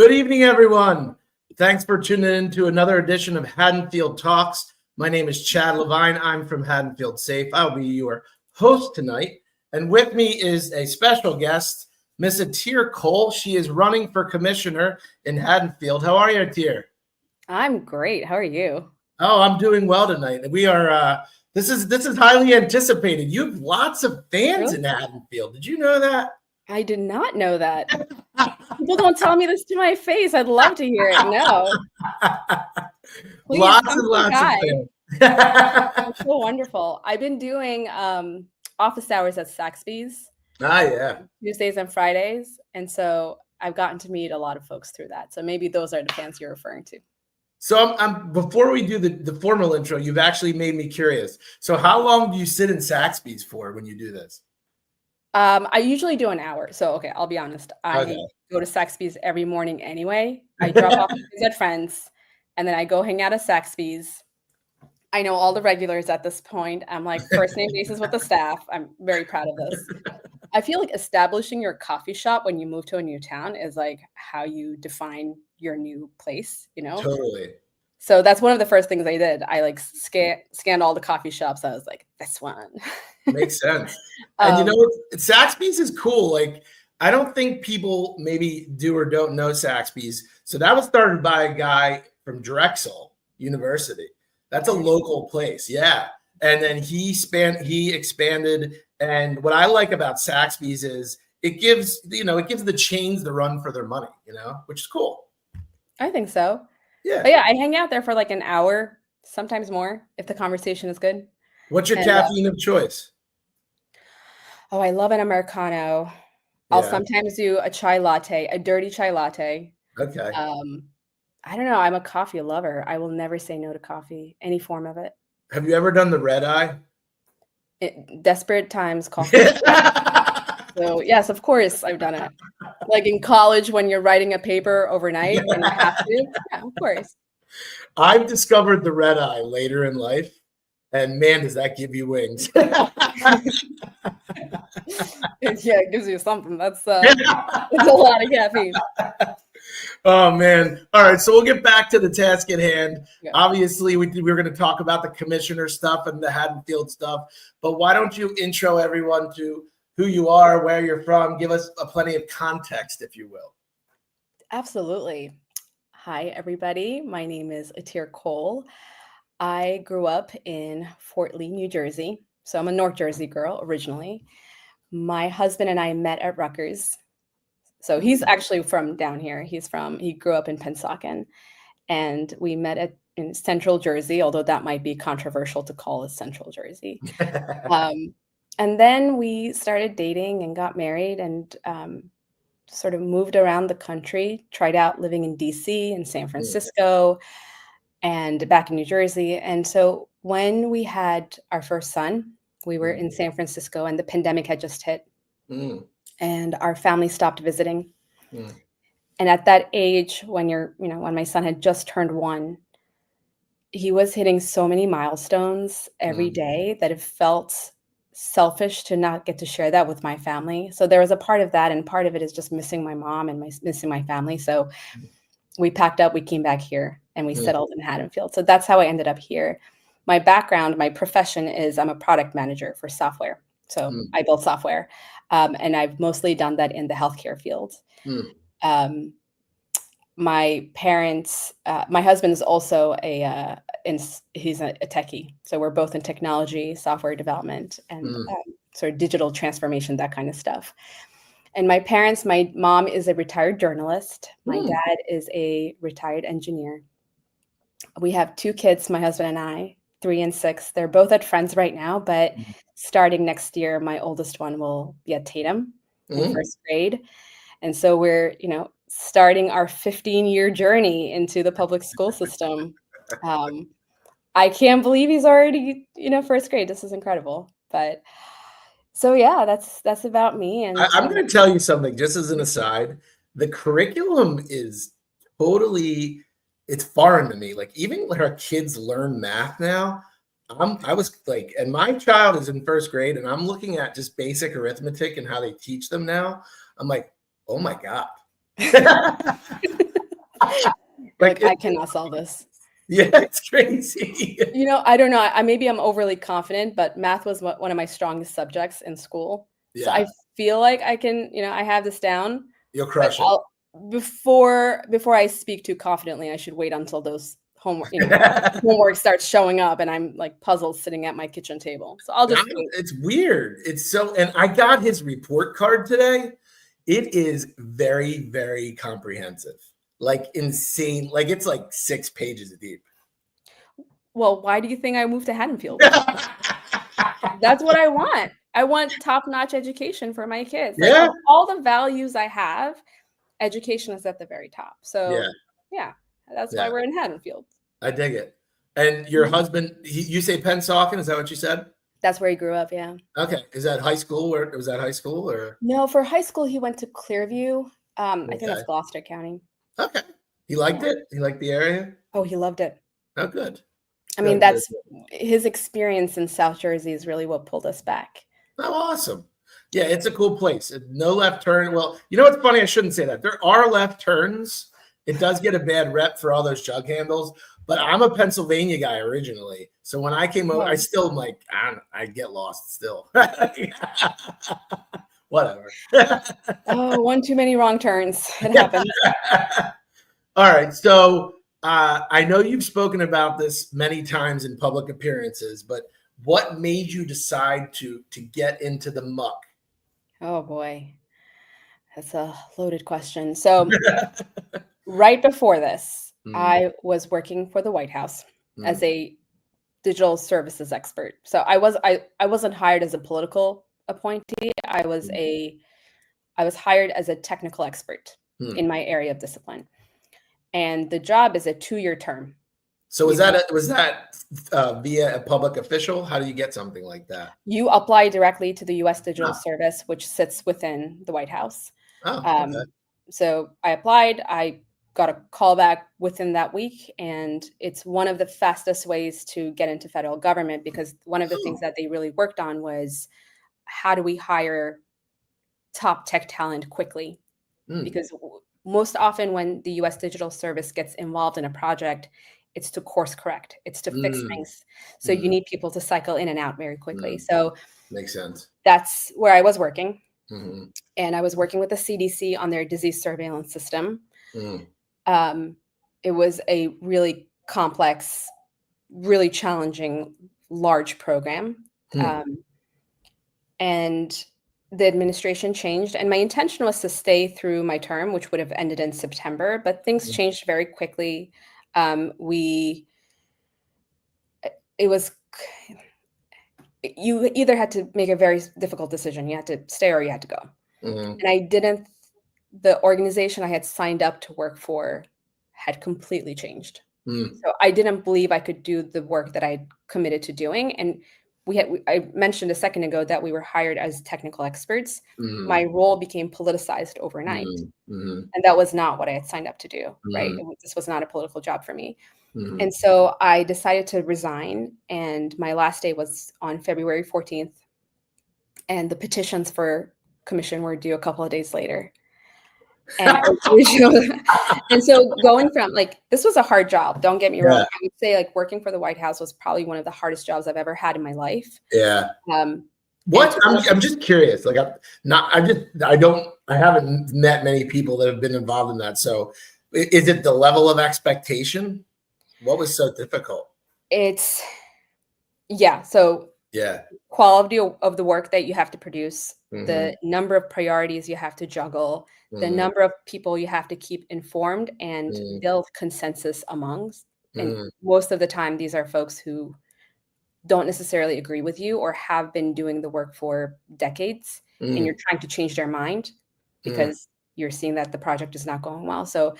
Good evening, everyone. Thanks for tuning in to another edition of Haddonfield Talks. My name is Chad Levine. I'm from Haddonfield Safe. I'll be your host tonight. And with me is a special guest, Miss Itir Cole. She is running for commissioner in Haddonfield. How are you, Itir? I'm great. How are you? Oh, I'm doing well tonight. We are. This is highly anticipated. You have lots of fans in Haddonfield. Did you know that? I did not know that. People don't tell me this to my face. I'd love to hear it. No. Please, lots and lots of fans. That's so wonderful. I've been doing office hours at Saxby's. Yeah. Tuesdays and Fridays. And so I've gotten to meet a lot of folks through that. So maybe those are the fans you're referring to. So before we do the formal intro, you've actually made me curious. So how long do you sit in Saxby's for when you do this? I usually do an hour. So, okay, I'll be honest. I go to Saxby's every morning anyway. I drop off at friends, and then I go hang out at Saxby's. I know all the regulars at this point. I'm like first name basis with the staff. I'm very proud of this. I feel like establishing your coffee shop when you move to a new town is like how you define your new place, you know? Totally. So that's one of the first things I did. I like scanned all the coffee shops. I was like, this one. Makes sense. And you know what? Saxby's is cool. Like, I don't think people maybe do or don't know Saxby's. So that was started by a guy from Drexel University. That's a local place. Yeah. And then he expanded. And what I like about Saxby's is it gives the chains the run for their money, which is cool. I think so. Yeah. But yeah, I hang out there for like an hour, sometimes more, if the conversation is good. What's your caffeine of choice? Oh, I love an Americano. I'll sometimes do a chai latte, a dirty chai latte. Okay. I don't know. I'm a coffee lover. I will never say no to coffee, any form of it. Have you ever done the red eye? Desperate times, coffee. So yes, of course I've done it. Like in college when you're writing a paper overnight and you have to. Yeah, of course. I've discovered the red eye later in life, and man, does that give you wings. Yeah, it gives you something. It's a lot of caffeine. Oh, man. All right, so we'll get back to the task at hand. Yeah. Obviously, we were going to talk about the commissioner stuff and the Haddonfield stuff, but why don't you intro everyone to who you are, where you're from, give us plenty of context, if you will. Absolutely. Hi, everybody. My name is Itir Cole. I grew up in Fort Lee, New Jersey. So I'm a North Jersey girl originally. My husband and I met at Rutgers. So he's actually from down here. He grew up in Pennsauken, and we met in Central Jersey, although that might be controversial to call it Central Jersey. And then we started dating and got married and sort of moved around the country, tried out living in DC and San Francisco and back in New Jersey. And so when we had our first son, we were in San Francisco and the pandemic had just hit and our family stopped visiting. And at that age, when my son had just turned 1, he was hitting so many milestones every day that it felt selfish to not get to share that with my family. So there was a part of that, and part of it is just missing my mom and missing my family. So we packed up, we came back here, and we settled in Haddonfield. So that's how I ended up here. My background, my profession is I'm a product manager for software. So I build software, and I've mostly done that in the healthcare field. My parents, my husband is also he's a techie. So we're both in technology, software development, and sort of digital transformation, that kind of stuff. And my parents, my mom is a retired journalist. My dad is a retired engineer. We have 2 kids, my husband and I, 3 and 6. They're both at Friends right now, but starting next year, my oldest one will be at Tatum in first grade. And so we're, starting our 15-year journey into the public school system. I can't believe he's already, first grade. This is incredible. But so, yeah, that's about me. And I'm going to tell you something, just as an aside. The curriculum is totally, it's foreign to me. Like, even when our kids learn math now, I was like, and my child is in first grade, and I'm looking at just basic arithmetic and how they teach them now. I'm like, oh my God. Like I cannot sell this. Yeah, it's crazy. I don't know. Maybe I'm overly confident, but math was one of my strongest subjects in school. Yeah. So I feel like I can, I have this down. You'll crush it. Before I speak too confidently, I should wait until those homework starts showing up and I'm like puzzles sitting at my kitchen table. So I'll just wait. It's weird. And I got his report card today. It is very, very comprehensive. Like insane. Like it's like 6 pages deep. Well, why do you think I moved to Haddonfield? That's what I want. I want top-notch education for my kids. Like, all the values I have, education is at the very top. So yeah that's why we're in Haddonfield. I dig it. And your husband, you say Pennsauken, is that what you said? That's where he grew up, yeah. Okay. Is that high school? Or was that high school or? No, for high school he went to Clearview. I think that's Gloucester County. Okay. He liked it? He liked the area? Oh, he loved it. Oh, good. I mean, that's his experience in South Jersey is really what pulled us back. Oh, awesome. Yeah, it's a cool place. No left turn. Well, you know what's funny? I shouldn't say that. There are left turns. It does get a bad rep for all those jug handles, but I'm a Pennsylvania guy originally. So when I came over, I still am like, I get lost still. Whatever. Oh, one too many wrong turns. It happens. All right. So I know you've spoken about this many times in public appearances, but what made you decide to get into the muck? Oh boy, that's a loaded question. So right before this, I was working for the White House as a digital services expert. So I wasn't hired as a political appointee. I was hired as a technical expert in my area of discipline. And the job is a 2-year term. So was that via a public official? How do you get something like that? You apply directly to the U.S. Digital Service, which sits within the White House. Okay. So I applied. I got a call back within that week, and it's one of the fastest ways to get into federal government because one of the things that they really worked on was how do we hire top tech talent quickly? Because most often when the U.S. Digital Service gets involved in a project, it's to course correct. It's to fix things. So you need people to cycle in and out very quickly. So makes sense. That's where I was working. And I was working with the CDC on their disease surveillance system. It was a really complex, really challenging, large program. And the administration changed. And my intention was to stay through my term, which would have ended in September. But things changed very quickly. You either had to make a very difficult decision. You had to stay or you had to go. And the organization I had signed up to work for had completely changed. So I didn't believe I could do the work that I had committed to doing. And I mentioned a second ago that we were hired as technical experts. My role became politicized overnight. And that was not what I had signed up to do, right? This was not a political job for me. And so I decided to resign. And my last day was on February 14th. And the petitions for commission were due a couple of days later. And so going from this was a hard job. Don't get me wrong. I would say working for the White House was probably one of the hardest jobs I've ever had in my life. Yeah. I'm just curious. I haven't met many people that have been involved in that. So is it the level of expectation? What was so difficult? Quality of the work that you have to produce, the number of priorities you have to juggle, the number of people you have to keep informed and build consensus amongst. And most of the time, these are folks who don't necessarily agree with you or have been doing the work for decades, and you're trying to change their mind because you're seeing that the project is not going well. So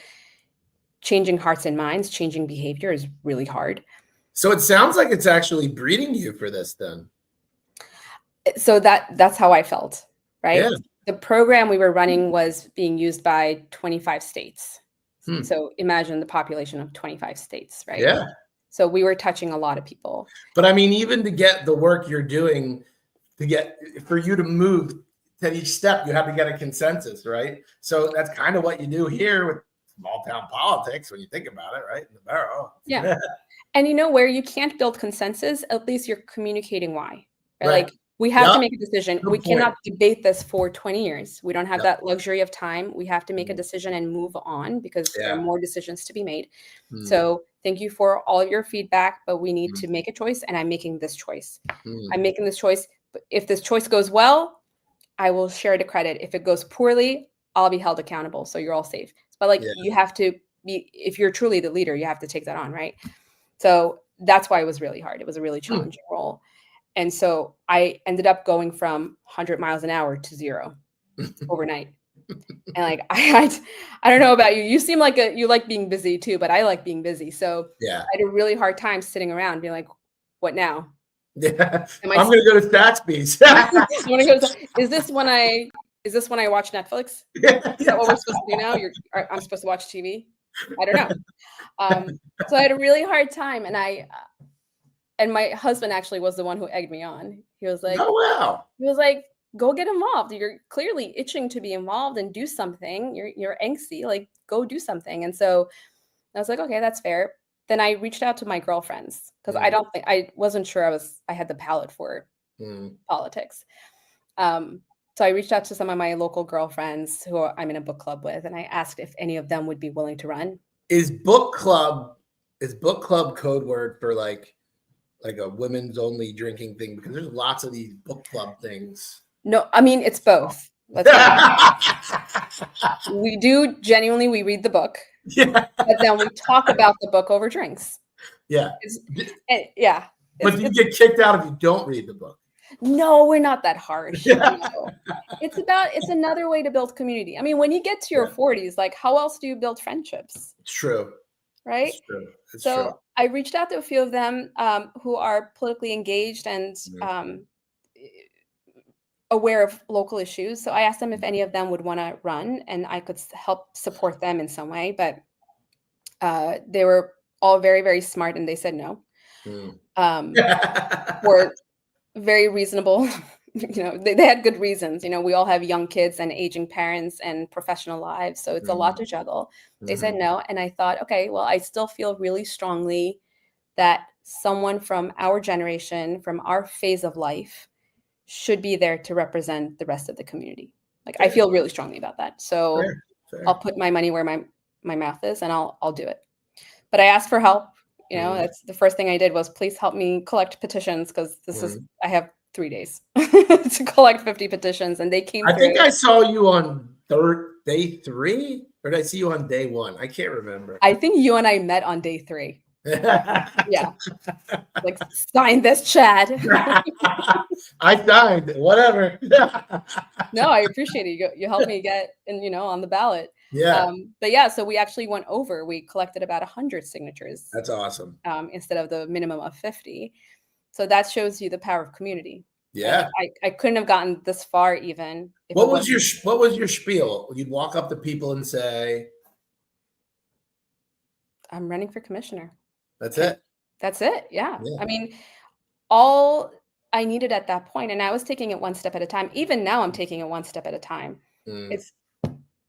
changing hearts and minds, changing behavior is really hard. So it sounds like it's actually breeding you for this then. So that's how I felt, right? Yeah. The program we were running was being used by 25 states. So imagine the population of 25 states, right? Yeah. So we were touching a lot of people. But I mean, even to get the work you're doing, for you to move to each step, you have to get a consensus, right? So that's kind of what you do here with small town politics when you think about it, right? In the borough. Yeah. And where you can't build consensus, at least you're communicating why. Right? Like, we have to make a decision. Good we point. cannot debate this for 20 years. We don't have that luxury of time. We have to make a decision and move on because there are more decisions to be made. So thank you for all of your feedback, but we need to make a choice, and I'm making this choice. I'm making this choice. But if this choice goes well, I will share the credit. If it goes poorly, I'll be held accountable. So you're all safe. But like, you have to be, if you're truly the leader, you have to take that on, right? So that's why it was really hard. It was a really challenging role. And so I ended up going from 100 miles an hour to 0 overnight. And like, I don't know about you. You seem like you like being busy too, but I like being busy. So I had a really hard time sitting around being like, what now? Yeah. I'm going to go to Zaxby's. Is this when I watch Netflix? Is that what we're supposed to do now? I'm supposed to watch TV? I don't know. So I had a really hard time, and my husband actually was the one who egged me on. He was like, "Oh wow!" He was like, "Go get involved. You're clearly itching to be involved and do something. You're angsty. Like, go do something." And so I was like, "Okay, that's fair." Then I reached out to my girlfriends because I wasn't sure I had the palate for politics. So I reached out to some of my local girlfriends who I'm in a book club with, and I asked if any of them would be willing to run. Is book club code word for like a women's only drinking thing? Because there's lots of these book club things. No, I mean, it's both. We do genuinely, we read the book. Yeah. But then we talk about the book over drinks. Yeah. Yeah. But you get kicked out if you don't read the book. No, we're not that harsh. It's another way to build community. I mean, when you get to your 40s, like, how else do you build friendships? It's true. Right? It's true. I reached out to a few of them who are politically engaged and aware of local issues. So I asked them if any of them would want to run, and I could help support them in some way. But they were all very, very smart, and they said no. Were very reasonable. They had good reasons. We all have young kids and aging parents and professional lives, so it's a lot to juggle. They said no, and I thought, okay, well, I still feel really strongly that someone from our generation, from our phase of life, should be there to represent the rest of the community. Like, I feel really strongly about that. So fair. I'll put my money where my mouth is, and I'll do it. But I asked for help. That's the first thing I did was, please help me collect petitions, because I have 3 days to collect 50 petitions, and they came. I think I saw you on day 3, or did I see you on day 1? I can't remember. I think you and I met on day 3. Yeah. Like, sign this, Chad. I signed, whatever. No, I appreciate it. You helped me get on the ballot. Yeah. But yeah, so we actually went over. We collected about 100 signatures. That's awesome. Instead of the minimum of 50. So that shows you the power of community. Yeah. I couldn't have gotten this far even. What was your spiel? You'd walk up to people and say, I'm running for commissioner. That's it. That's it. Yeah. I mean, all I needed at that point, and I was taking it one step at a time. Even now I'm taking it one step at a time. It's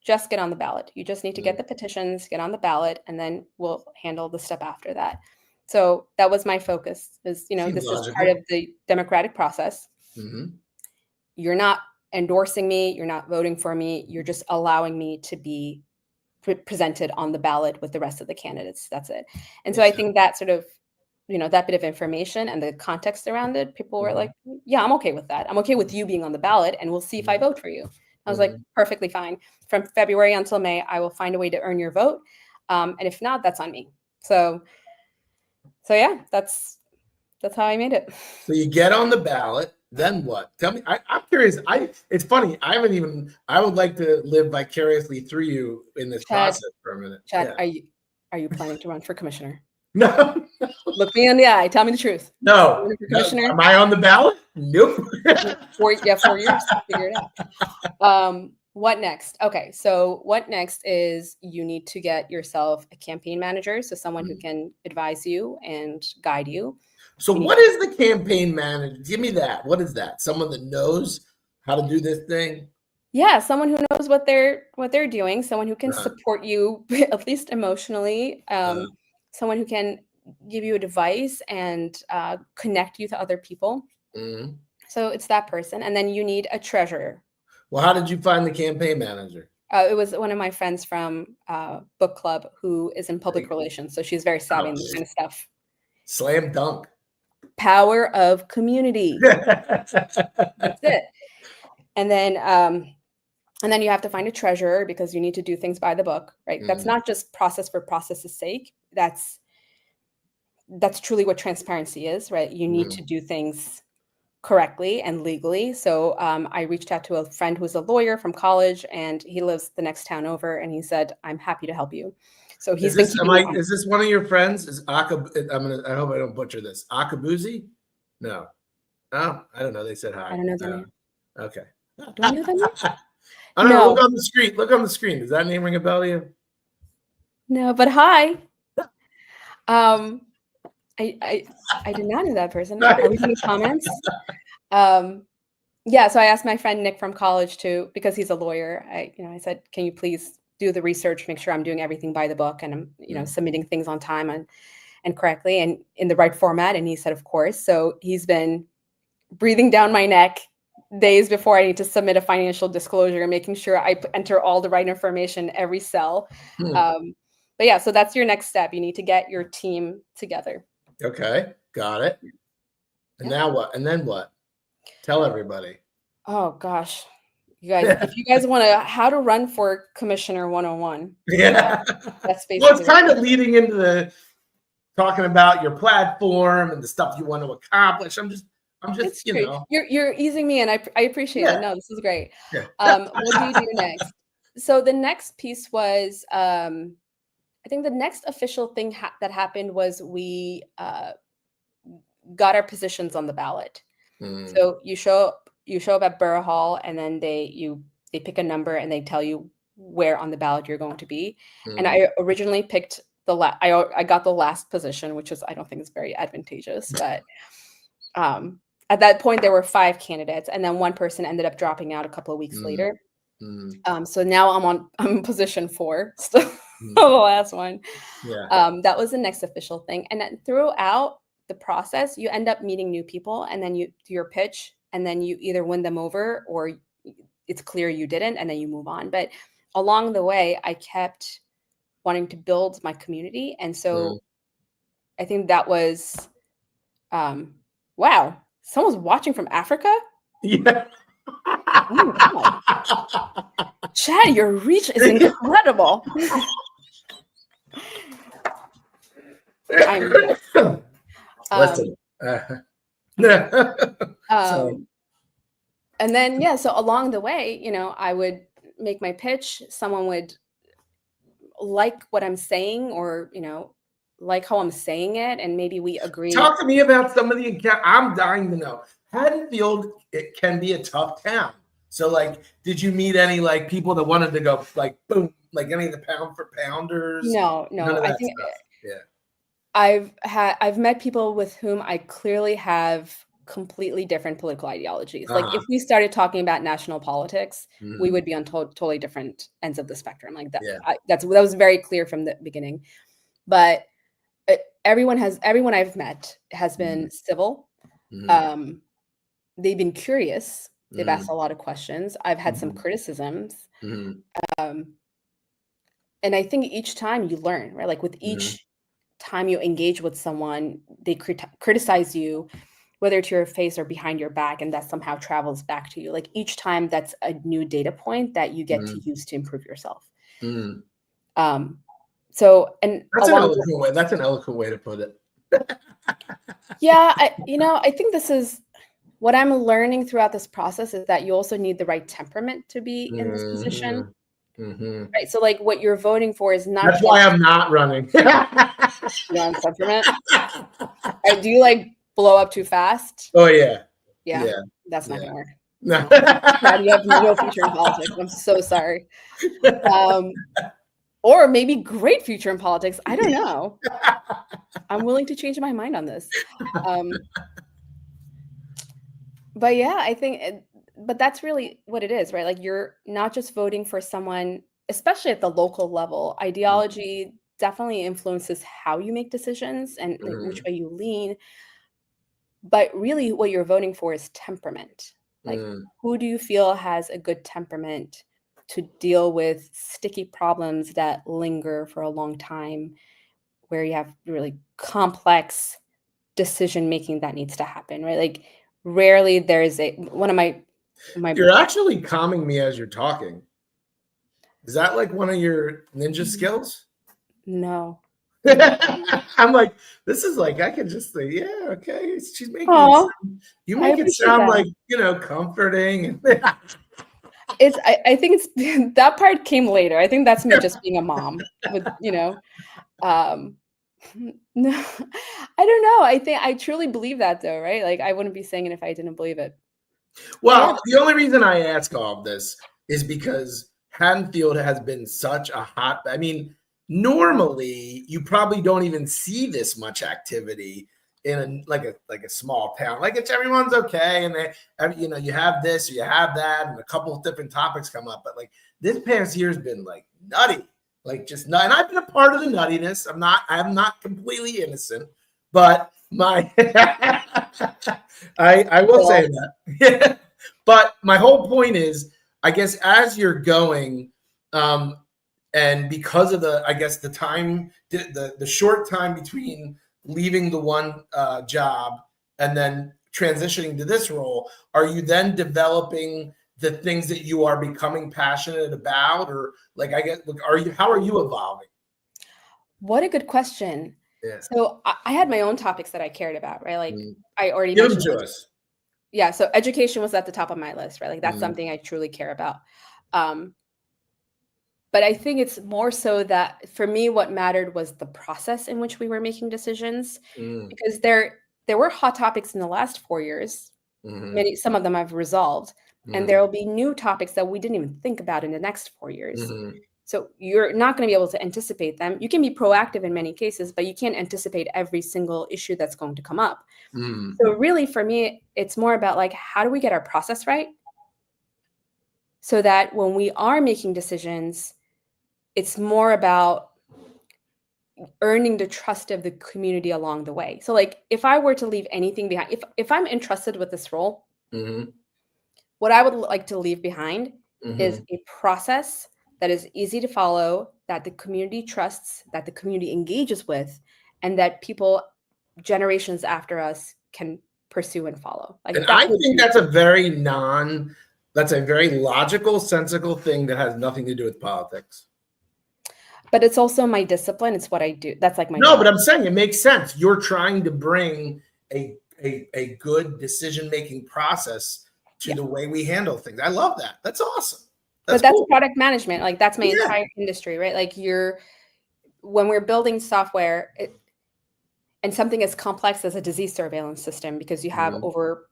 just get on the ballot. You just need to get the petitions, get on the ballot, and then we'll handle the step after that. So that was my focus. This is part of the democratic process. You're not endorsing me. You're not voting for me. You're just allowing me to be presented on the ballot with the rest of the candidates. That's it. And so I think that sort of, that bit of information and the context around it, people were like, yeah, I'm okay with that. I'm okay with you being on the ballot, and we'll see if I vote for you. I was like, perfectly fine. From February until May, I will find a way to earn your vote. And if not, that's on me. So yeah, that's how I made it. So you get on the ballot, then what? Tell me. I'm curious. It's funny. I would like to live vicariously through you in this process for a minute. Chad, are you planning to run for commissioner? No. Look me in the eye. Tell me the truth. No. Commissioner? Am I on the ballot? Nope. 4 years. Figure it out. What next? Okay, so what next is you need to get yourself a campaign manager, so someone who can advise you and guide you. So what is the campaign manager? Give me that. What is that? Someone that knows how to do this thing? Yeah, someone who knows what they're doing, someone who can support you at least emotionally, someone who can give you advice and connect you to other people. Mm-hmm. So it's that person, and then you need a treasurer. Well, how did you find the campaign manager? It was one of my friends from book club who is in public relations, so she's very savvy in this kind of stuff. Slam dunk. Power of community. That's it. And then you have to find a treasurer because you need to do things by the book, right? That's not just process for process's sake. That's truly what transparency is, right? You need to do things correctly and legally. So I reached out to a friend who's a lawyer from college, and he lives the next town over, and he said, "I'm happy to help you." So he's been keeping me on. Is this one of your friends? I hope I don't butcher this. Akabuzi? No. Oh, I don't know. They said hi. I don't know their name. Okay. Do I know their name? I don't know. Look on the screen. Look on the screen. Does that name ring a bell to you? No, but hi. I did not know that person. Are we doing comments? Yeah, so I asked my friend Nick from college because he's a lawyer. I said, "Can you please do the research, make sure I'm doing everything by the book and I'm, submitting things on time and correctly and in the right format?" And he said, "Of course." So he's been breathing down my neck days before I need to submit a financial disclosure and making sure I enter all the right information, every cell. But yeah, so that's your next step. You need to get your team together. Okay, got it. And now what? And then what? Tell everybody. Oh gosh, you guys, if you guys want how to run for Commissioner 101. Yeah, that's basically. Well, it's kind of leading into the talking about your platform and the stuff you want to accomplish. I'm just, You're easing me in. I appreciate it. No, this is great. Yeah. What do you do next? So the next piece was, I think the next official thing that happened was we got our positions on the ballot. So you show up at Borough Hall, and then they pick a number and they tell you where on the ballot you're going to be. And I originally picked I got the last position, which I don't think is very advantageous, but at that point there were 5 candidates, and then one person ended up dropping out a couple of weeks later. So now I'm position 4, still the last one. Yeah. That was the next official thing. And then throughout the process, you end up meeting new people, and then you do your pitch, and then you either win them over or it's clear you didn't, and then you move on. But along the way, I kept wanting to build my community. And so I think that was, wow, someone's watching from Africa? Yeah. Oh, Chad, your reach is incredible. Listen. And then, so along the way, I would make my pitch. Someone would like what I'm saying, or, like how I'm saying it, and maybe we agree. Talk to me about some of I'm dying to know. Haddonfield, it can be a tough town. So, did you meet any people that wanted to go boom, any of the pound for pounders? No. I think I've met people with whom I clearly have completely different political ideologies. If we started talking about national politics, we would be on totally different ends of the spectrum. That. Yeah. That was very clear from the beginning. But everyone I've met has been civil. They've been curious. They've asked a lot of questions. I've had some criticisms. And I think each time you learn, right? With each time you engage with someone, they criticize you, whether to your face or behind your back, and that somehow travels back to you. Each time, that's a new data point that you get to use to improve yourself. So, and that's an eloquent way to put it. Yeah, I think this is what I'm learning throughout this process, is that you also need the right temperament to be in this position. Right. So what you're voting for is not. That's why I'm not running. You're on temperament. Do you blow up too fast? Oh yeah. Yeah. That's not gonna work. No. Chad, you have no future in politics. I'm so sorry. Or maybe great future in politics. I don't know. I'm willing to change my mind on this. But yeah, I think but that's really what it is, right? Like you're not just voting for someone, especially at the local level. Ideology definitely influences how you make decisions and like, which way you lean. But really what you're voting for is temperament. Like who do you feel has a good temperament to deal with sticky problems that linger for a long time, where you have really complex decision making that needs to happen, right? Like rarely there's one of my You're actually calming me as you're talking. Is that like one of your ninja skills? No. I'm like, this is like, I can just say, yeah, okay. She's making it sound, you make it sound like, comforting. I think it's that part came later. I think that's me just being a mom with, no, I don't know. I truly believe that though, right? Like I wouldn't be saying it if I didn't believe it. Well, the only reason I ask all of this is because Haddonfield has been such a hot, normally you probably don't even see this much activity in a small town. Like everyone's okay, and you have this or you have that, and a couple of different topics come up. But like this past year has been like nutty, like just nut. And I've been a part of the nuttiness. I'm not completely innocent, but I will say that. But my whole point is, I guess as you're going, and because of the time, the short time between leaving the one job and then transitioning to this role, are you then developing the things that you are becoming passionate about, or like how are you evolving? What a good question. Yeah. So I had my own topics that I cared about, right? Like I already Give mentioned. them to us. Yeah, so education was at the top of my list, right? Like that's something I truly care about. But I think it's more so that for me, what mattered was the process in which we were making decisions, because there were hot topics in the last 4 years. Some of them I've resolved, and there will be new topics that we didn't even think about in the next 4 years. So you're not going to be able to anticipate them. You can be proactive in many cases, but you can't anticipate every single issue that's going to come up. So really, for me, it's more about like, how do we get our process right so that when we are making decisions, it's more about earning the trust of the community along the way. So like if I were to leave anything behind, if I'm entrusted with this role, what I would like to leave behind is a process that is easy to follow, that the community trusts, that the community engages with, and that people generations after us can pursue and follow. Like, and I think that's a very logical, sensical thing that has nothing to do with politics. But it's also my discipline. It's what I do. That's like my job. But I'm saying it makes sense. You're trying to bring a good decision-making process to the way we handle things. I love that. That's awesome. That's cool. Product management. Like that's my entire industry, right? Like when we're building software and something as complex as a disease surveillance system, because you have over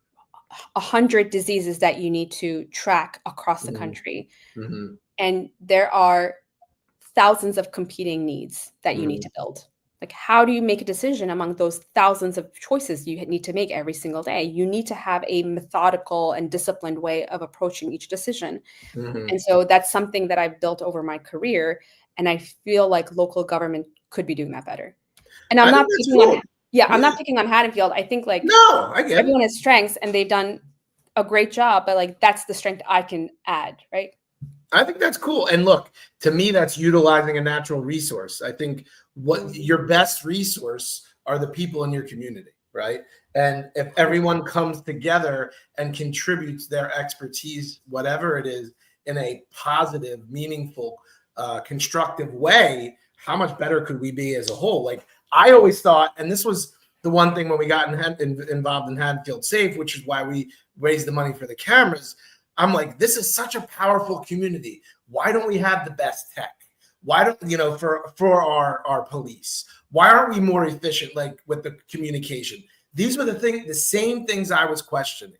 100 diseases that you need to track across the country. And there are thousands of competing needs that you need to build. Like, how do you make a decision among those thousands of choices you need to make every single day? You need to have a methodical and disciplined way of approaching each decision. And so that's something that I've built over my career. And I feel like local government could be doing that better. And I'm not picking on Haddonfield. I think like everyone has strengths and they've done a great job, but like that's the strength I can add, right? I think that's cool. And look, to me, that's utilizing a natural resource. I think what your best resource are the people in your community, right? And if everyone comes together and contributes their expertise, whatever it is, in a positive, meaningful, constructive way, how much better could we be as a whole? Like I always thought, and this was the one thing when we got involved in Haddonfield Safe, which is why we raised the money for the cameras. I'm like, this is such a powerful community. Why don't we have the best tech? Why don't, for our police? Why aren't we more efficient, like with the communication? These were the same things I was questioning,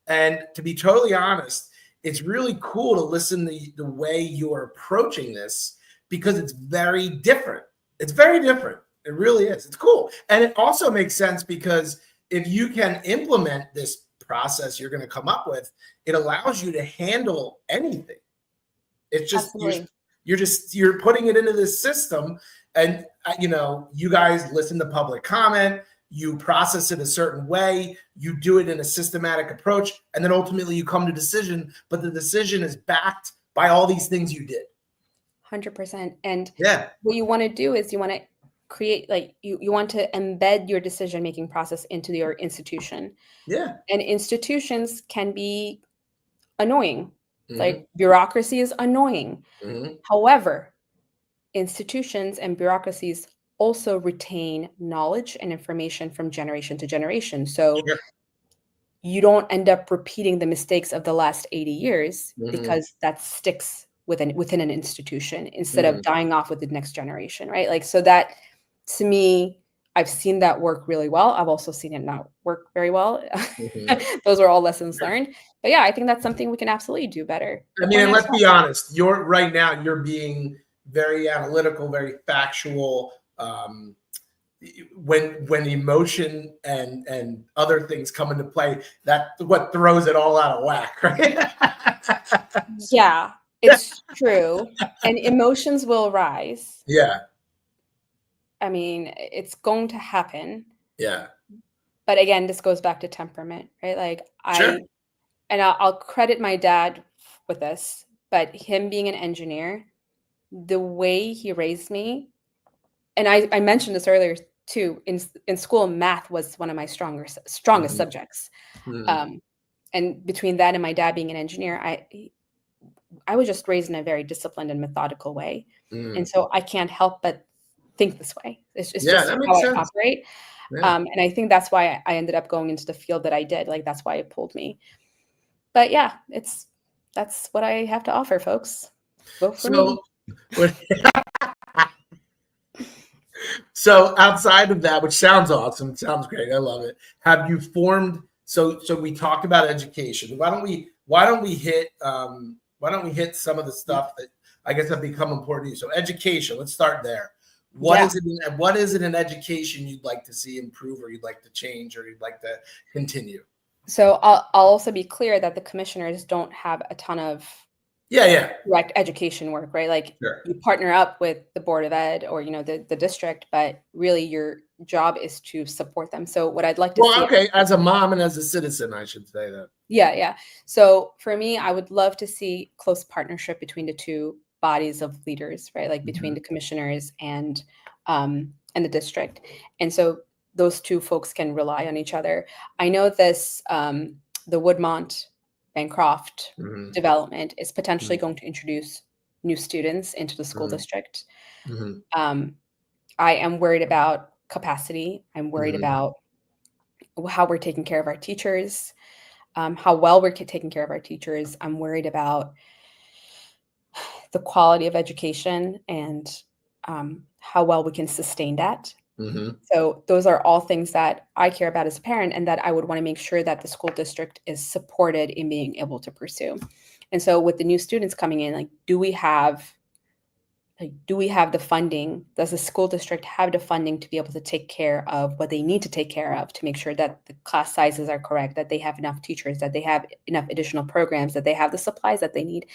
And to be totally honest, it's really cool to listen to the way you're approaching this because it's very different. It's very different. It really is. It's cool. And it also makes sense because if you can implement this process you're going to come up with, it allows you to handle anything. It's just you're putting it into this system, and you guys listen to public comment, you process it a certain way, you do it in a systematic approach, and then ultimately you come to decision, but the decision is backed by all these things you did. 100%. And what you want to do is you want to create, like, you want to embed your decision-making process into your institution. Yeah. And institutions can be annoying. Like, bureaucracy is annoying. However, institutions and bureaucracies also retain knowledge and information from generation to generation. So you don't end up repeating the mistakes of the last 80 years because that sticks within an institution instead of dying off with the next generation, right? Like, so that, to me, I've seen that work really well. I've also seen it not work very well. Those are all lessons learned. But yeah, I think that's something we can absolutely do better. I mean, and let's be honest, you're being very analytical, very factual. When emotion and other things come into play, that's what throws it all out of whack, right? Yeah, it's true. And emotions will rise. Yeah. I mean, it's going to happen. Yeah. But again, this goes back to temperament, right? Like, I'll credit my dad with this, but him being an engineer, the way he raised me, and I mentioned this earlier too, in school, math was one of my strongest subjects. And between that and my dad being an engineer, I was just raised in a very disciplined and methodical way. And so I can't help but think this way. It's just how I operate. And I think that's why I ended up going into the field that I did. Like, that's why it pulled me. But yeah, that's what I have to offer, folks. Vote for me. So outside of that, which sounds awesome, it sounds great, I love it. Have you formed? So we talked about education. Why don't we hit some of the stuff that I guess have become important to you? So education. Let's start there. What is it in education you'd like to see improve, or you'd like to change, or you'd like to continue? So I'll also be clear that the commissioners don't have a ton of direct education work, right? Like, you partner up with the Board of Ed or the district, but really your job is to support them. So what I'd like to see, as a mom and as a citizen, I should say that. Yeah. So for me, I would love to see close partnership between the two bodies of leaders, right? Like between the commissioners and the district. And so those two folks can rely on each other. I know this, the Woodmont Bancroft development is potentially going to introduce new students into the school district. I am worried about capacity. I'm worried about how we're taking care of our teachers, how well we're taking care of our teachers. I'm worried about the quality of education and how well we can sustain that. So those are all things that I care about as a parent, and that I would want to make sure that the school district is supported in being able to pursue. And so with the new students coming in, like, do we have the funding? Does the school district have the funding to be able to take care of what they need to take care of, to make sure that the class sizes are correct, that they have enough teachers, that they have enough additional programs, that they have the supplies that they need?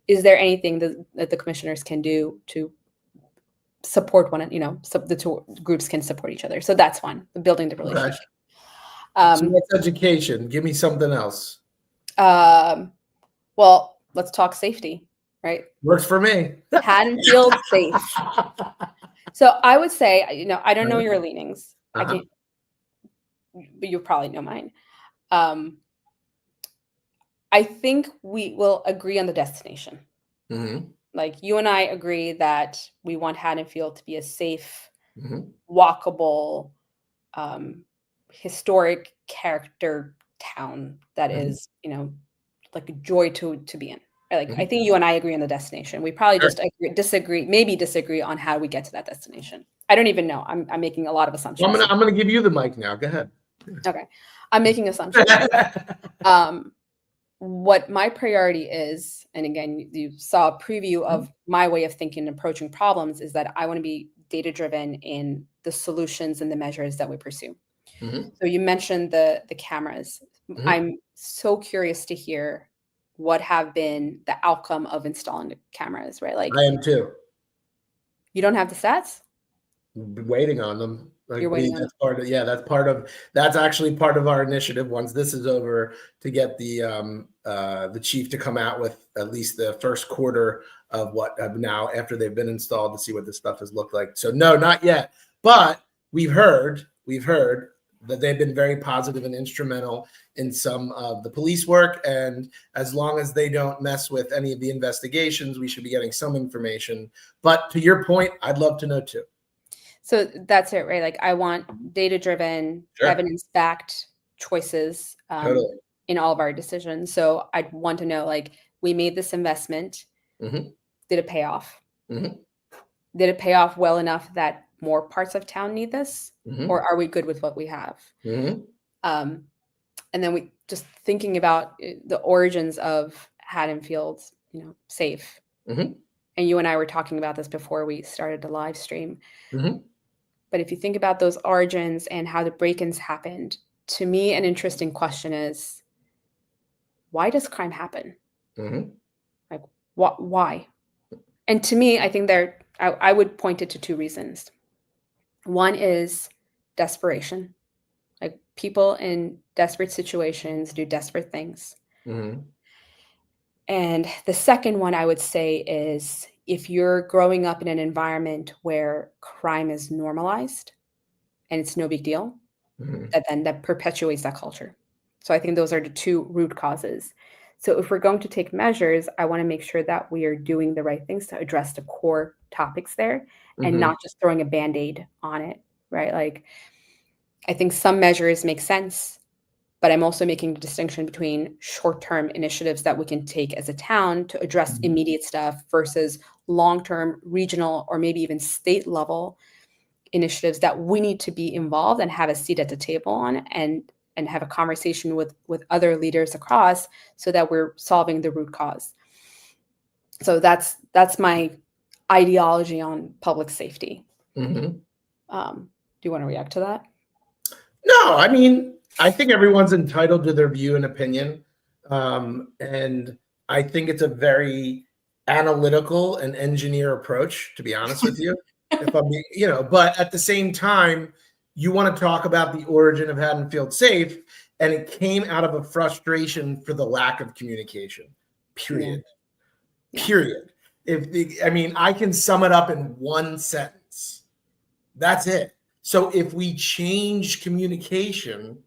Is there anything that the commissioners can do to support so the two groups can support each other? So that's one, building the relationship. So that's education. Give me something else. Well, let's talk safety, right? Works for me. Haddonfield safe. So I would say, I don't know your leanings. I can't, but you probably know mine. I think we will agree on the destination. Like, you and I agree that we want Haddonfield to be a safe, walkable, historic character town that is, like a joy to be in. Like, I think you and I agree on the destination. We probably just disagree on how we get to that destination. I don't even know. I'm making a lot of assumptions. I'm gonna give you the mic now. Go ahead. Okay, I'm making assumptions. What my priority is, and again, you saw a preview of my way of thinking and approaching problems, is that I want to be data-driven in the solutions and the measures that we pursue. So you mentioned the cameras. Mm-hmm. I'm so curious to hear what have been the outcome of installing the cameras, right? Like, I am too. you don't have the stats? Waiting on them. Like You're waiting on them. That's actually part of our initiative once this is over, to get the chief to come out with at least the first quarter of what now after they've been installed, to see what this stuff has looked like. So no, not yet. But we've heard that they've been very positive and instrumental in some of the police work. And as long as they don't mess with any of the investigations, we should be getting some information. But to your point, I'd love to know too. So that's it, right? Like, I want data-driven, Sure. evidence-backed choices Totally. in all of our decisions. So I'd want to know, like, we made this investment. Mm-hmm. Did it pay off? Mm-hmm. Did it pay off well enough that more parts of town need this? Mm-hmm. Or are we good with what we have? Mm-hmm. And then we just thinking about the origins of Haddonfield, safe. Mm-hmm. And you and I were talking about this before we started the live stream. Mm-hmm. But if you think about those origins and how the break-ins happened, to me, an interesting question is, why does crime happen? Mm-hmm. Like, why? And to me, I think I would point it to two reasons. One is desperation. Like, people in desperate situations do desperate things. Mm-hmm. And the second one I would say is, if you're growing up in an environment where crime is normalized and it's no big deal, Mm-hmm. that perpetuates that culture. So I think those are the two root causes. So if we're going to take measures, I want to make sure that we are doing the right things to address the core topics there, and Mm-hmm. not just throwing a Band-Aid on it, right? Like, I think some measures make sense, but I'm also making a distinction between short-term initiatives that we can take as a town to address Mm-hmm. immediate stuff versus long-term, regional, or maybe even state level initiatives that we need to be involved and have a seat at the table on, and have a conversation with other leaders across, so that we're solving the root cause. So that's my ideology on public safety. Mm-hmm. Do you want to react to that? No, I mean, I think everyone's entitled to their view and opinion. And I think it's a very analytical and engineer approach, to be honest with you. If I'm, but at the same time, you want to talk about the origin of Haddonfield Safe, and it came out of a frustration for the lack of communication. Period. Yeah. Period. I can sum it up in one sentence. That's it. So if we change communication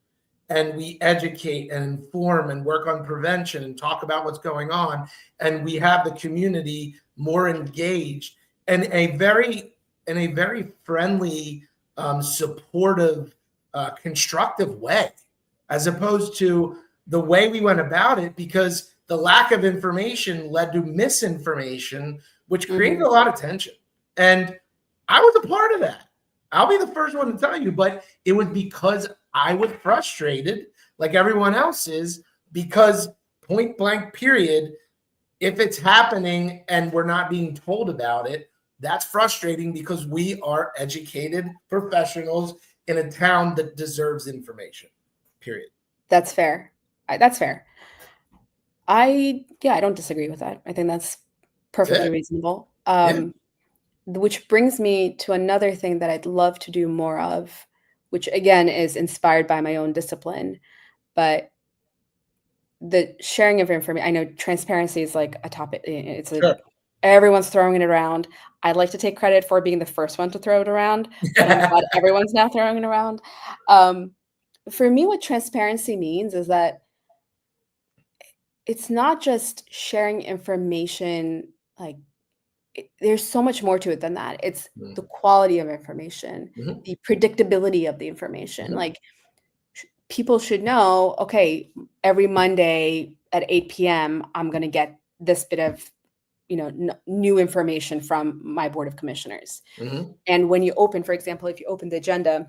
and we educate and inform and work on prevention and talk about what's going on, and we have the community more engaged and in a very friendly, supportive, constructive way, as opposed to the way we went about it, because the lack of information led to misinformation, which created a lot of tension. And I was a part of that. I'll be the first one to tell you, but it was because I was frustrated, like everyone else is, because point blank period, if it's happening and we're not being told about it, that's frustrating, because we are educated professionals in a town that deserves information, period. That's fair. That's fair. I don't disagree with that. I think that's perfectly reasonable. Which brings me to another thing that I'd love to do more of, which again is inspired by my own discipline, but the sharing of information. I know transparency is like a topic. Everyone's throwing it around. I'd like to take credit for being the first one to throw it around, but I'm glad everyone's now throwing it around. For me, what transparency means is that it's not just sharing information. Like, there's so much more to it than that. It's the quality of information, the predictability of the information. Like, people should know, okay, every Monday at 8 p.m., I'm going to get this bit of, new information from my board of commissioners. And when you open, for example, if you open the agenda,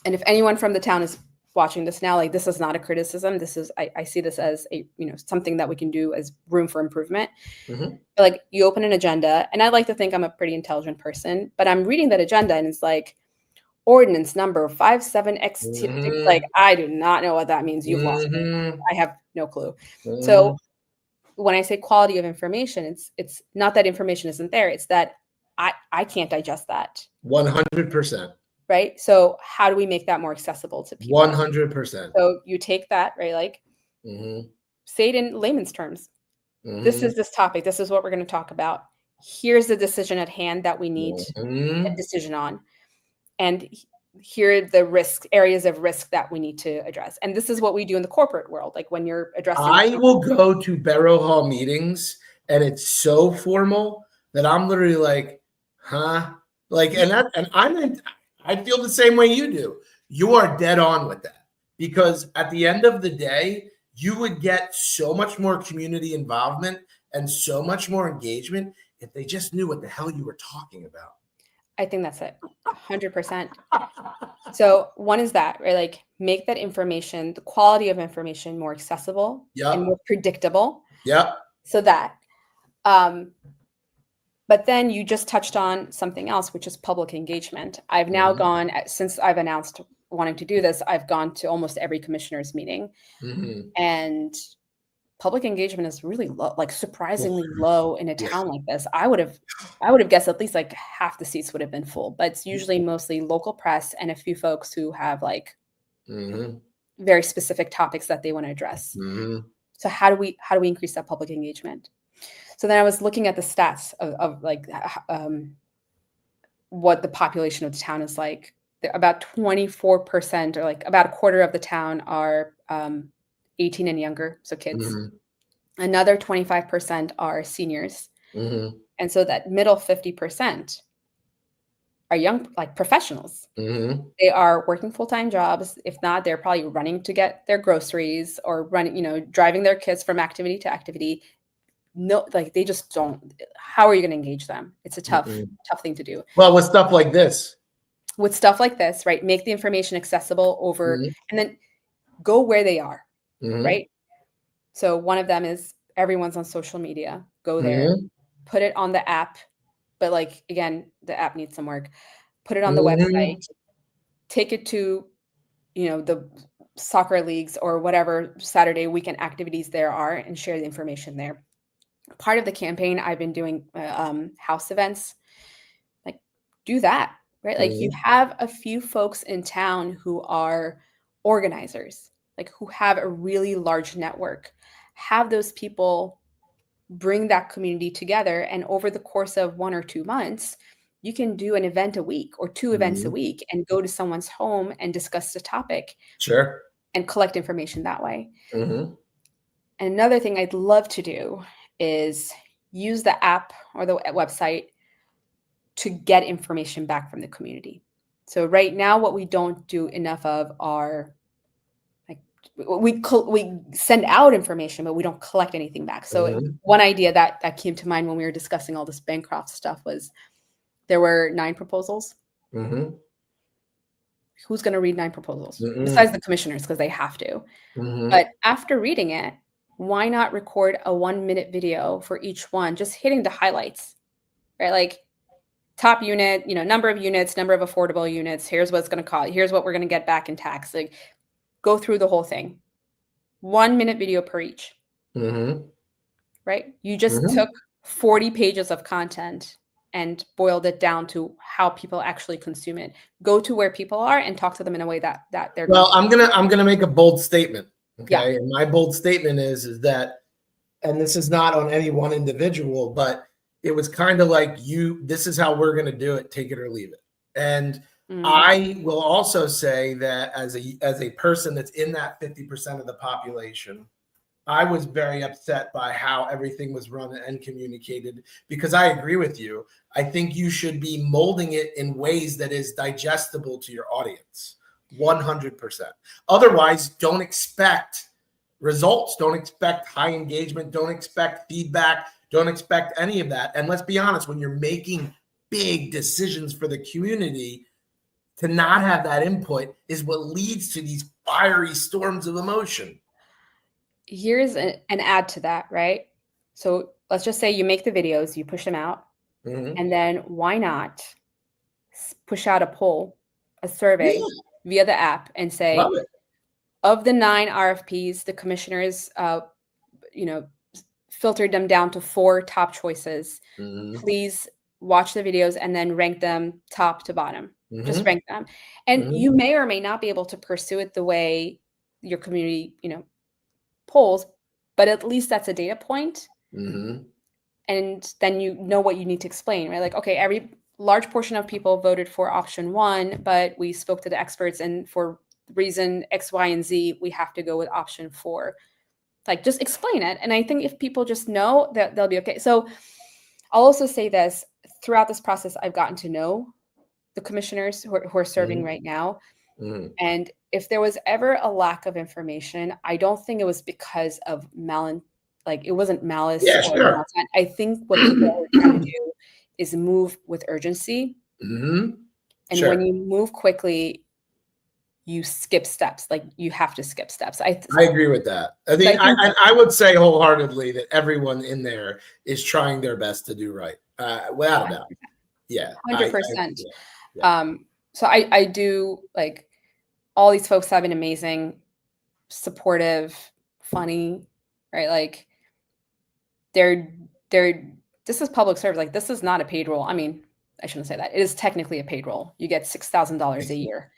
and if anyone from the town is watching this now, like, this is not a criticism. This is, I see this as a, something that we can do as room for improvement. But like, you open an agenda, and I like to think I'm a pretty intelligent person, but I'm reading that agenda and it's like, ordinance number 57X. Mm-hmm. Like, I do not know what that means. You've lost me. Mm-hmm. I have no clue. Mm-hmm. So when I say quality of information, it's not that information isn't there. It's that I can't digest that. 100%. Right. So how do we make that more accessible to people? 100%. So you take that, right? Like, say it in layman's terms. This is this topic. This is what we're going to talk about. Here's the decision at hand that we need a decision on. And here are the areas of risk that we need to address. And this is what we do in the corporate world. Like when you're addressing. I will go to Borough Hall meetings and it's so formal that I'm literally like, huh? Like, and I feel the same way you do. You are dead on with that, because at the end of the day, you would get so much more community involvement and so much more engagement if they just knew what the hell you were talking about. I think that's it. 100%. So one is that, right? Like, make that information, the quality of information, more accessible and more predictable. Yep. So that, but then you just touched on something else, which is public engagement. I've now gone, since I've announced wanting to do this, I've gone to almost every commissioner's meeting, and public engagement is really low, like surprisingly low in a town like this. I would have guessed at least like half the seats would have been full, but it's usually mostly local press and a few folks who have like very specific topics that they want to address. So how do we increase that public engagement? So then I was looking at the stats of like what the population of the town is like. About 24%, or like about a quarter of the town, are 18 and younger, so kids. Another 25% are seniors. And so that middle 50% are young, like professionals. They are working full-time jobs. If not, they're probably running to get their groceries or driving their kids from activity to activity. No, like they just don't. How are you going to engage them? It's a tough thing to do. Well, with stuff like this. Right? Make the information accessible over, and then go where they are. Right. So one of them is everyone's on social media. Go there, put it on the app. But like, again, the app needs some work. Put it on the website, take it to, the soccer leagues or whatever Saturday weekend activities there are, and share the information there. Part of the campaign, I've been doing house events. Like, do that, right? Like, you have a few folks in town who are organizers, like who have a really large network. Have those people bring that community together, and over the course of 1 or 2 months, you can do an event a week or 2 events a week and go to someone's home and discuss the topic. Sure. And collect information that way. And another thing I'd love to do is use the app or the website to get information back from the community. So right now, what we don't do enough of are like we send out information, but we don't collect anything back. So one idea that came to mind when we were discussing all this Bancroft stuff was there were 9 proposals. Who's going to read 9 proposals besides the commissioners, because they have to. But after reading it, why not record a 1-minute video for each one, just hitting the highlights, right? Like top unit, number of units, number of affordable units. Here's what it's going to cost. Here's what we're going to get back in tax. Like, go through the whole thing. 1-minute video per each. Right? You just took 40 pages of content and boiled it down to how people actually consume it. Go to where people are and talk to them in a way that they're. Well, I'm gonna make a bold statement. Okay. And my bold statement is that, and this is not on any one individual, but it was kind of like this is how we're going to do it, take it or leave it. And I will also say that as a person that's in that 50% of the population, I was very upset by how everything was run and communicated, because I agree with you. I think you should be molding it in ways that is digestible to your audience. 100%. Otherwise, don't expect results. Don't expect high engagement. Don't expect feedback. Don't expect any of that. And let's be honest, when you're making big decisions for the community, to not have that input is what leads to these fiery storms of emotion. Here's an add to that, right? So let's just say you make the videos, you push them out, and then why not push out a poll, a survey via the app and say, of the 9 RFPs, the commissioners, filtered them down to 4 top choices. Please watch the videos and then rank them top to bottom. Just rank them. And you may or may not be able to pursue it the way your community, polls, but at least that's a data point. And then you know what you need to explain, right? Like, okay, every large portion of people voted for option 1, but we spoke to the experts and for reason X, Y, and Z, we have to go with option 4. Like, just explain it. And I think if people just know, that they'll be okay. So I'll also say this, throughout this process, I've gotten to know the commissioners who are serving right now. And if there was ever a lack of information, I don't think it was because of it wasn't malice. Or I think what people are trying to do is move with urgency. And when you move quickly, you skip steps. Like, you have to skip steps. I agree with that. I would say wholeheartedly that everyone in there is trying their best to do right, without a doubt. Yeah, 100%. So I do, like, all these folks have been amazing, supportive, funny, right? Like, this is public service. Like, this is not a paid role. I mean, I shouldn't say that. It is technically a paid role. You get $6,000 a year.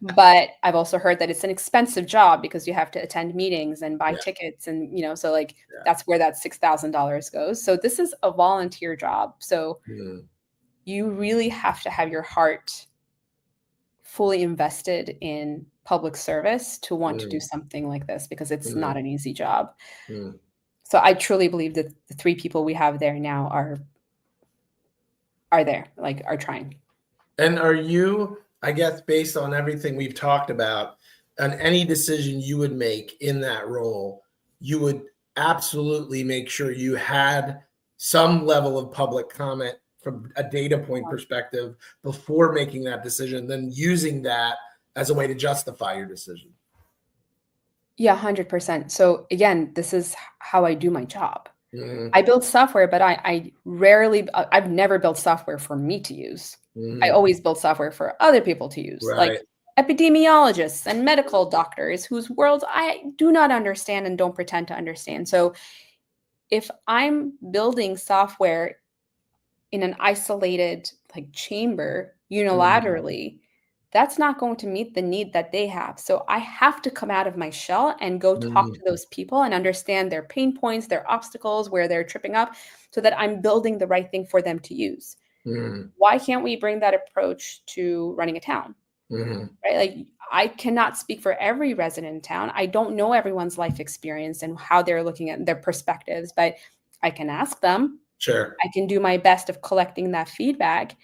But I've also heard that it's an expensive job because you have to attend meetings and buy tickets. And, so like, that's where that $6,000 goes. So this is a volunteer job. So you really have to have your heart fully invested in public service to want to do something like this, because it's not an easy job. So I truly believe that the 3 people we have there now are there, like, are trying. And are you, I guess, based on everything we've talked about, on any decision you would make in that role, you would absolutely make sure you had some level of public comment from a data point perspective before making that decision, then using that as a way to justify your decision? Yeah, 100%. So again, this is how I do my job. I build software, but I've never built software for me to use. I always build software for other people to use, like epidemiologists and medical doctors whose worlds I do not understand and don't pretend to understand. So if I'm building software in an isolated, like, chamber unilaterally, that's not going to meet the need that they have. So I have to come out of my shell and go talk to those people and understand their pain points, their obstacles, where they're tripping up, so that I'm building the right thing for them to use. Why can't we bring that approach to running a town? Right? Like, I cannot speak for every resident in town. I don't know everyone's life experience and how they're looking at their perspectives, but I can ask them. Sure. I can do my best of collecting that feedback.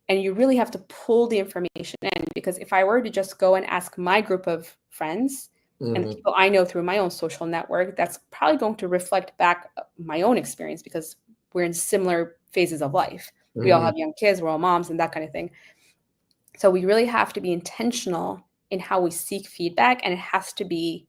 And you really have to pull the information in, because if I were to just go and ask my group of friends and the people I know through my own social network, that's probably going to reflect back my own experience, because we're in similar phases of life. We all have young kids, we're all moms and that kind of thing. So we really have to be intentional in how we seek feedback, and it has to be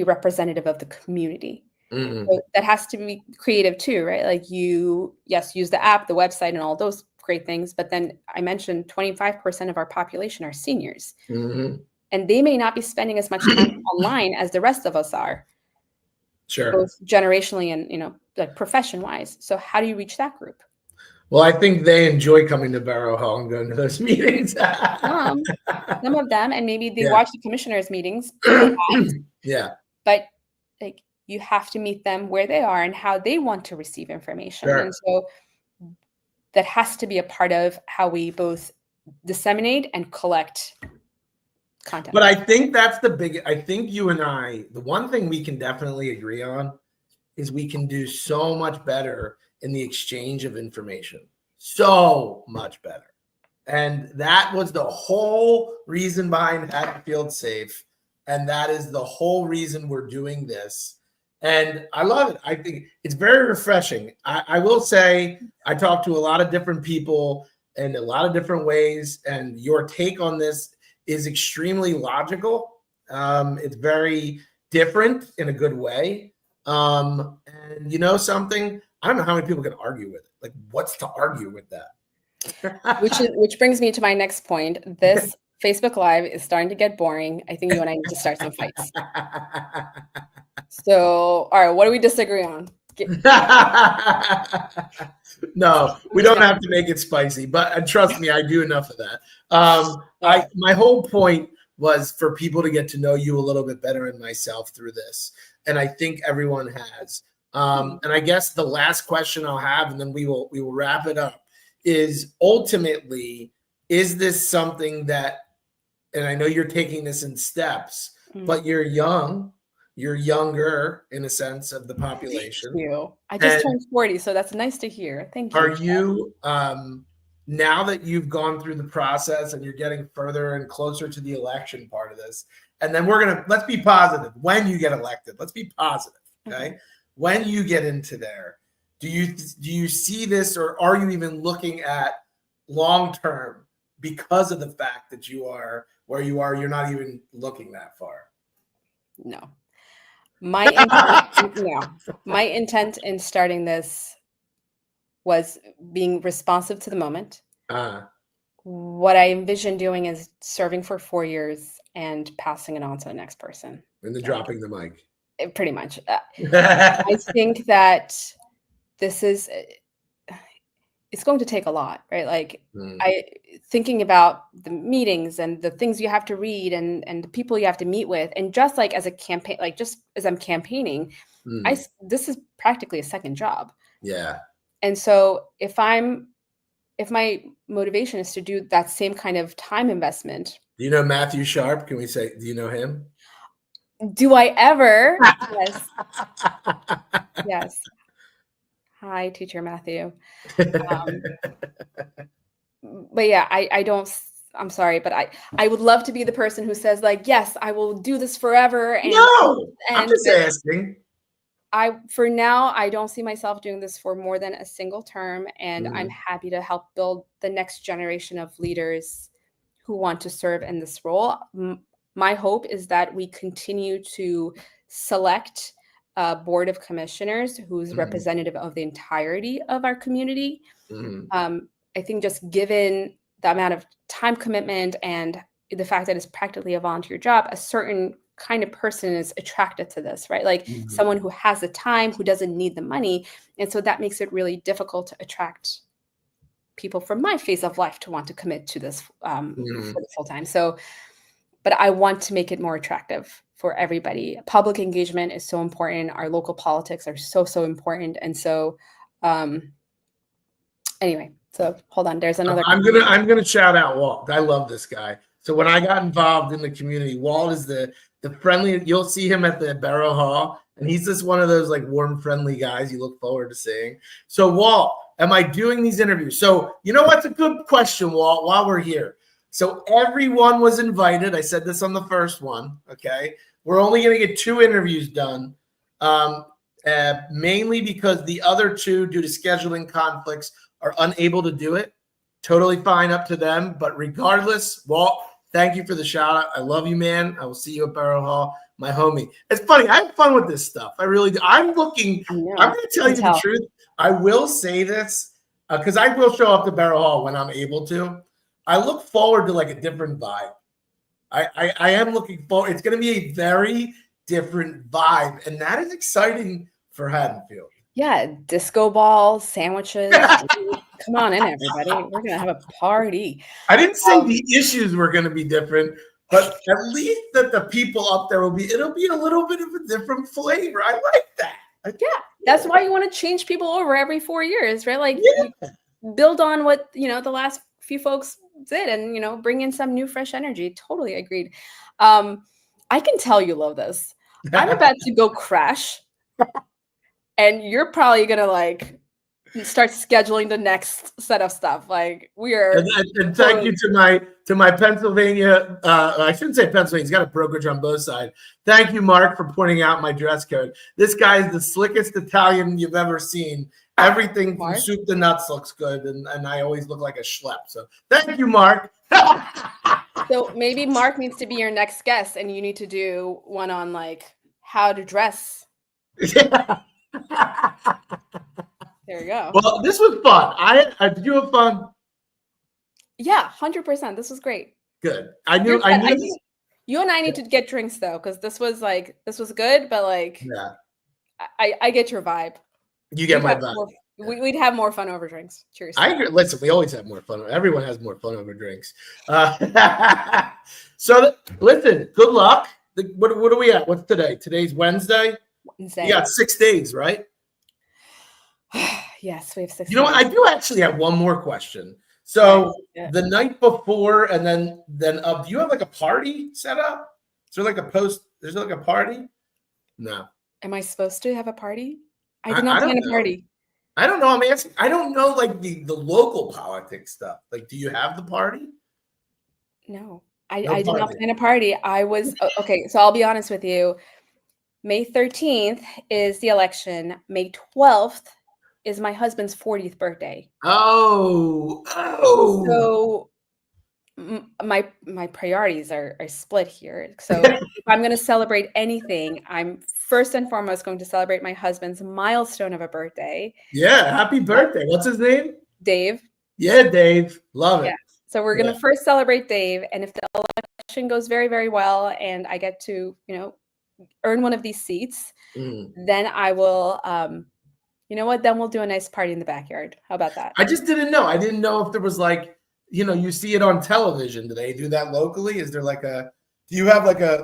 representative of the community. So that has to be creative too, right? Like, use the app, the website, and all those great things. But then I mentioned 25% of our population are seniors. And they may not be spending as much time online as the rest of us are. Sure. Both generationally and, like, profession-wise. So how do you reach that group? Well, I think they enjoy coming to Borough Hall and going to those meetings. Some of them, and maybe they watch the commissioners' meetings. Yeah. But, like, you have to meet them where they are and how they want to receive information. Sure. And so that has to be a part of how we both disseminate and collect content. But I think I think you and I, the one thing we can definitely agree on is we can do so much better in the exchange of information. So much better. And that was the whole reason behind Haddonfield Safe. And that is the whole reason we're doing this. And I love it. I think it's very refreshing. I will say I talked to a lot of different people in a lot of different ways, and your take on this is extremely logical. It's very different in a good way. And something, I don't know how many people can argue with it. Like, what's to argue with that? Which brings me to my next point. This Facebook Live is starting to get boring. I think you and I need to start some fights. So, all right, what do we disagree on? No, we don't have to make it spicy, but trust me, I do enough of that. My whole point was for people to get to know you a little bit better and myself through this, and I think everyone has. And I guess the last question I'll have, and then we will wrap it up, is ultimately, is this something that, and I know you're taking this in steps, but you're young. You're younger in a sense of the population. Thank you. I just turned 40, so that's nice to hear. Thank you. Are you, now that you've gone through the process and you're getting further and closer to the election part of this, and then let's be positive. When you get elected, let's be positive, okay? When you get into there, do you see this, or are you even looking at long-term because of the fact that you are where you are, you're not even looking that far? No. My intent in starting this was being responsive to the moment. What I envision doing is serving for 4 years and passing it on to the next person. And then dropping the mic. Pretty much. I think that this is, it's going to take a lot, right? Like thinking about the meetings and the things you have to read and the people you have to meet with. And just like as a campaign, like just as I'm campaigning, this is practically a second job. Yeah. And so if my motivation is to do that same kind of time investment. Do you know Matthew Sharp? Can we say, do you know him? Do I ever? Yes. Yes. Hi, Teacher Matthew. But yeah, I don't, I'm sorry, but I would love to be the person who says like, yes, I will do this forever. And, I'm just asking. For now, I don't see myself doing this for more than a single term. And I'm happy to help build the next generation of leaders who want to serve in this role. My hope is that we continue to select a board of commissioners who's representative of the entirety of our community. I think just given the amount of time commitment and the fact that it's practically a volunteer job, a certain kind of person is attracted to this, right? Like someone who has the time, who doesn't need the money. And so that makes it really difficult to attract people from my phase of life to want to commit to this for the full time. So, but I want to make it more attractive for everybody. Public engagement is so important. Our local politics are so important. And so, anyway, so hold on. There's another. I'm gonna shout out Walt. I love this guy. So when I got involved in the community, Walt is the friendly. You'll see him at the Barrow Hall, and he's just one of those like warm, friendly guys you look forward to seeing. So Walt, am I doing these interviews? So you know what's a good question, Walt? While we're here, so everyone was invited. I said this on the first one. Okay, we're only gonna get 2 interviews done, mainly because the other 2, due to scheduling conflicts, are unable to do it. Totally fine, up to them. But regardless, Walt, thank you for the shout out. I love you, man. I will see you at Barrow Hall, my homie. It's funny. I have fun with this stuff. I really do. I'm going to tell you the truth. I will say this because I will show up to Barrow Hall when I'm able to. I look forward to like a different vibe. I am looking forward. It's going to be a very different vibe. And that is exciting for Haddonfield. Yeah, disco balls, sandwiches. Come on in, everybody. We're going to have a party. I didn't say the issues were going to be different, but at least that the people up there it'll be a little bit of a different flavor. I like that. Yeah, that's why you want to change people over every 4 years, right? Like build on what, the last few folks did and, bring in some new, fresh energy. Totally agreed. I can tell you love this. I'm about to go crash. And you're probably going to like start scheduling the next set of stuff. Like we are. And thank you to my Pennsylvania. I shouldn't say Pennsylvania. He's got a brokerage on both sides. Thank you, Mark, for pointing out my dress code. This guy is the slickest Italian you've ever seen. Everything from soup to nuts looks good. And I always look like a schlep. So thank you, Mark. So maybe Mark needs to be your next guest and you need to do one on like how to dress. Yeah. There you go. Well, this was fun. Did you have fun? Yeah, 100%. This was great. Good. I knew this. You and I need to get drinks though, because this was good, but like, Yeah, I get your vibe. you get my vibe. We'd have more fun over drinks. Cheers. I agree. Listen, we always have more fun. Everyone has more fun over drinks. So listen, good luck. What are we at? What's today? Today's Wednesday. You got 6 days, right? Yes, we have 6 days. You know what? I do actually have one more question. So the night before, and then do you have like a party set up? Is there like a post? There's like a party? No. Am I supposed to have a party? I did not plan a party. I don't know. I'm asking. I don't know like the local politics stuff. Like, do you have the party? No, I did not plan a party. I was okay. So I'll be honest with you. May 13th is the election. May 12th is my husband's 40th birthday. Oh. So my priorities are split here. So if I'm going to celebrate anything, I'm first and foremost going to celebrate my husband's milestone of a birthday. Yeah, happy birthday. What's his name? Dave. Yeah, Dave. Love it. Yeah. So we're going to first celebrate Dave, and if the election goes very, very well and I get to, earn one of these seats, then I will you know what? Then we'll do a nice party in the backyard. How about that? I just didn't know. I didn't know if there was like, you see it on television. Do they do that locally? Is there like do you have like a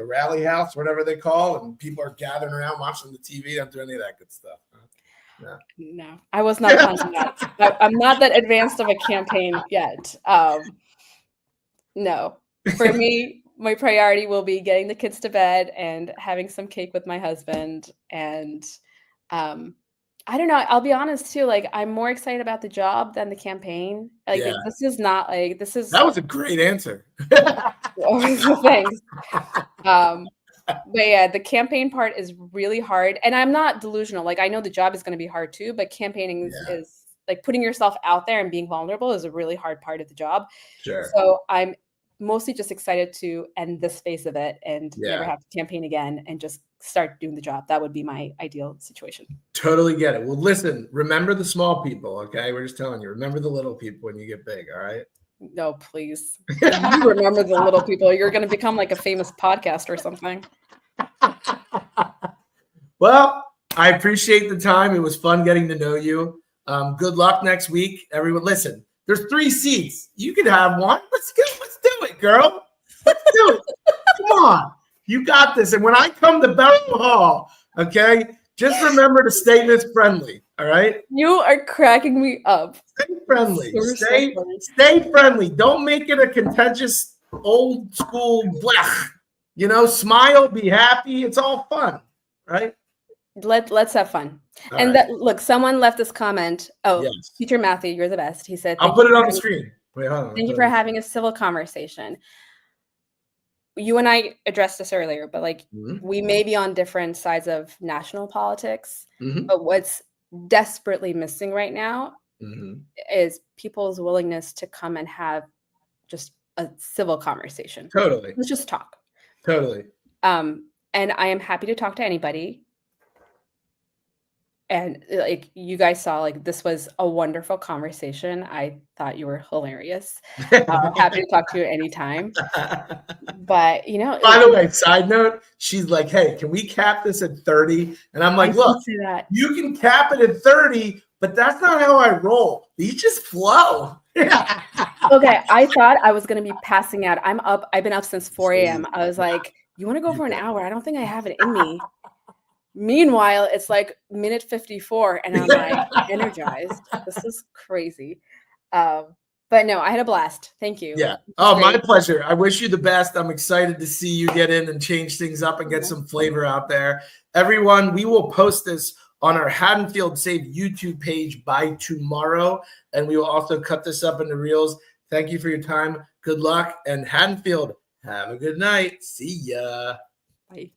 rally house, whatever they call, and people are gathering around watching the TV? Don't do any of that good stuff. Huh? No, I was not planning that. I'm not that advanced of a campaign yet. No, for me, my priority will be getting the kids to bed and having some cake with my husband. And I don't know. I'll be honest too. Like, I'm more excited about the job than the campaign. Like, this is not like this is. That was a great answer. Thanks. But yeah, the campaign part is really hard, and I'm not delusional. Like, I know the job is going to be hard too, but campaigning is like putting yourself out there and being vulnerable is a really hard part of the job. Sure. So I'm mostly just excited to end this phase of it and never have to campaign again and just start doing the job. That would be my ideal situation. Totally get it. Well, listen, remember the small people, okay? We're just telling you, remember the little people when you get big, all right? No, please. You remember the little people. You're going to become like a famous podcast or something. Well, I appreciate the time. It was fun getting to know you. Good luck next week. Everyone, listen, there's 3 seats. You can have one. Let's go. Let's do it, girl. Let's do it. Come on. You got this. And when I come to Burial Hall, okay, just remember to stay this friendly. All right. You are cracking me up. Stay friendly. Stay friendly. Don't make it a contentious old school blech. Smile, be happy. It's all fun, right? Let's have fun. All and right. look, someone left this comment. Oh, yes. Teacher Matthew, you're the best. He said, I'll put it on the screen. Wait, hold on. Thank you for having a civil conversation. You and I addressed this earlier, but like we may be on different sides of national politics, but what's desperately missing right now is people's willingness to come and have just a civil conversation. Totally. Let's just talk. Totally. And I am happy to talk to anybody. And like you guys saw, like this was a wonderful conversation. I thought you were hilarious. Happy to talk to you anytime. But by the way, side note, she's like, "Hey, can we cap this at 30?" And I'm like, "Look, you can cap it at 30, but that's not how I roll. These just flow." Okay, I thought I was gonna be passing out. I'm up. I've been up since 4 a.m. I was like, "You want to go for an hour?" I don't think I have it in me. Meanwhile, it's like minute 54 and I'm like energized. This is crazy. But no, I had a blast. Thank you. Yeah. Oh, my pleasure. I wish you the best. I'm excited to see you get in and change things up and get some flavor out there. Everyone, we will post this on our Haddonfield Save YouTube page by tomorrow. And we will also cut this up into reels. Thank you for your time. Good luck. And Haddonfield, have a good night. See ya. Bye.